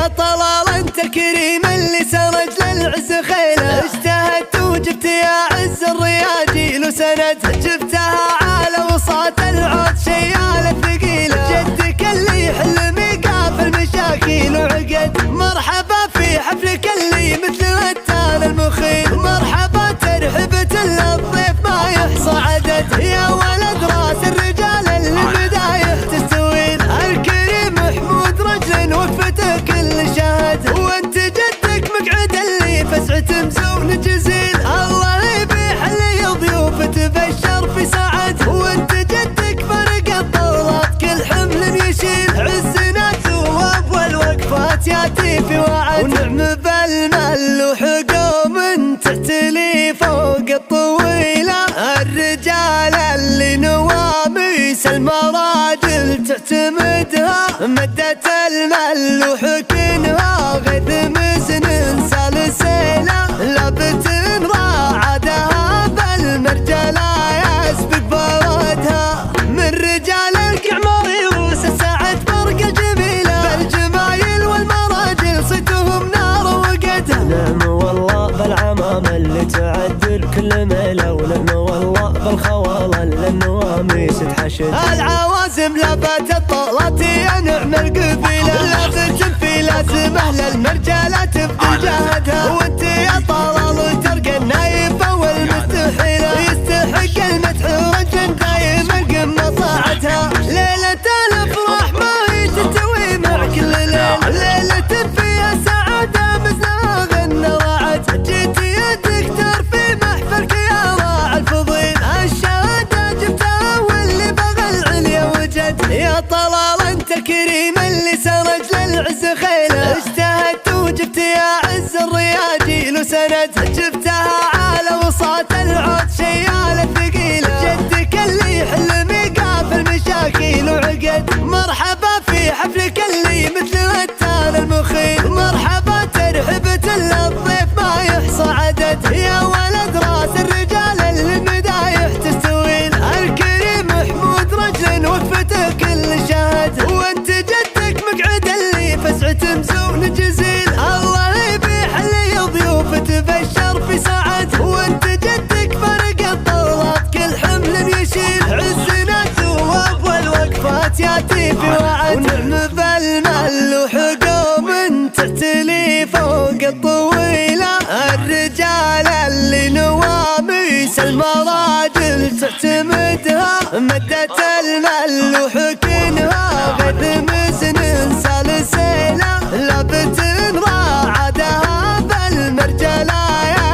يا طلال انت الكريم اللي سرج للعز خيله، اجتهدت وجبت يا عز الرياجيل وسند، جبتها على وساط العود شيالة ثقيلة، جدك اللي يحل ميقاف المشاكل وعقد، مرحبا في حفلك اللي مثل التان المخيل، مرحبا ترحبة الضيف ما يحصى عدد، يا ولد راس الرجال اللي بدايح تستويل، الكريم محمود رجل وقفته كل شهد، وانت جدك مقعد اللي فسعة مزون جزيل، الله يبيح لي ضيوف تبشر في سعد، وانت جدك فرق الطولات كل حمل يشيل، عزنا ثواب والوقفات ياتي في وعد، ونعم بالمل وحقوم تعتلي فوق الطويلة، الرجال اللي نواميس المراجل تعتمدها، مدت المل وحكنها غيث مزن سلسلة، لابت راعدها بالمرجلة يسبق بردها، من رجال القعمر يروس السعد فرق الجميلة، بالجمايل والمراجل صيتهم نار وقدها، نعم والله بالعمام اللي تعدل كل ميلة، ونعم والله بالخوالة اللي النواميس تحشد، العوازم لبت الطلات يا نعم القبيلة، لابت في لازمه للمرجلة تبذل جهدها، وانت يا طلال ترقى النايفة والمستحيلة، يستحق المدح رجل دايما قمة طاعتها، ليلة الافراح ما هي تنتوي مع كل ليل، ليلة فيها سعادة مثلها غنى وعد، جيت يا دكتور في محفلك يا راعي الفضيل، الشهادة جبتها واللي بغى العليا وجد، يا طلال انت الكريم اللي سرج للعز خيله، اجتهدت وجبت يا عز الرياجيل وسند، جبتها على وساط العود شيالة ثقيلة، جدك اللي يحل ميقاف المشاكل وعقد، مرحبا في حفلك اللي مثل التان المخيل، مرحبا ترحبة الضيف ما يحصى عدد، يا ولد راس الرجال اللي بدايح تستويل، الكريم محمود رجل وقفته كل شهد، وانت جدك مقعد اللي فسعة مزون جزيل، الله يبيح لي ضيوف تبشر في سعد، وانت جدك فرق الطولات كل حمل يشيل، عزنا ثواب والوقفات ياتي في وعد، ونعم بالمل وحقوم تعتلي فوق الطويلة، الرجال اللي نواميس المراجل تعتمدها، مدت المل وحكنها غيث مزن سلسلة، لابت راعدها بالمرجلة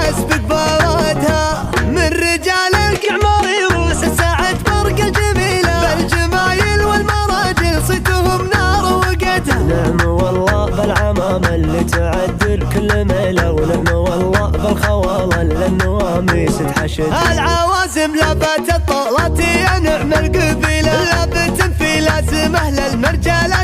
يسبق بردها، من رجال القعمر يروس السعد فرق الجميلة، بالجمايل والمراجل صيتهم نار وقدها، نعم والله بالعمام اللي تعدل كل ميلة، ونعم والله بالخوالة اللي النواميس تحشد، العوازم لبت الطلات يا نعم القبيلة، لابت في لازمه للمرجلة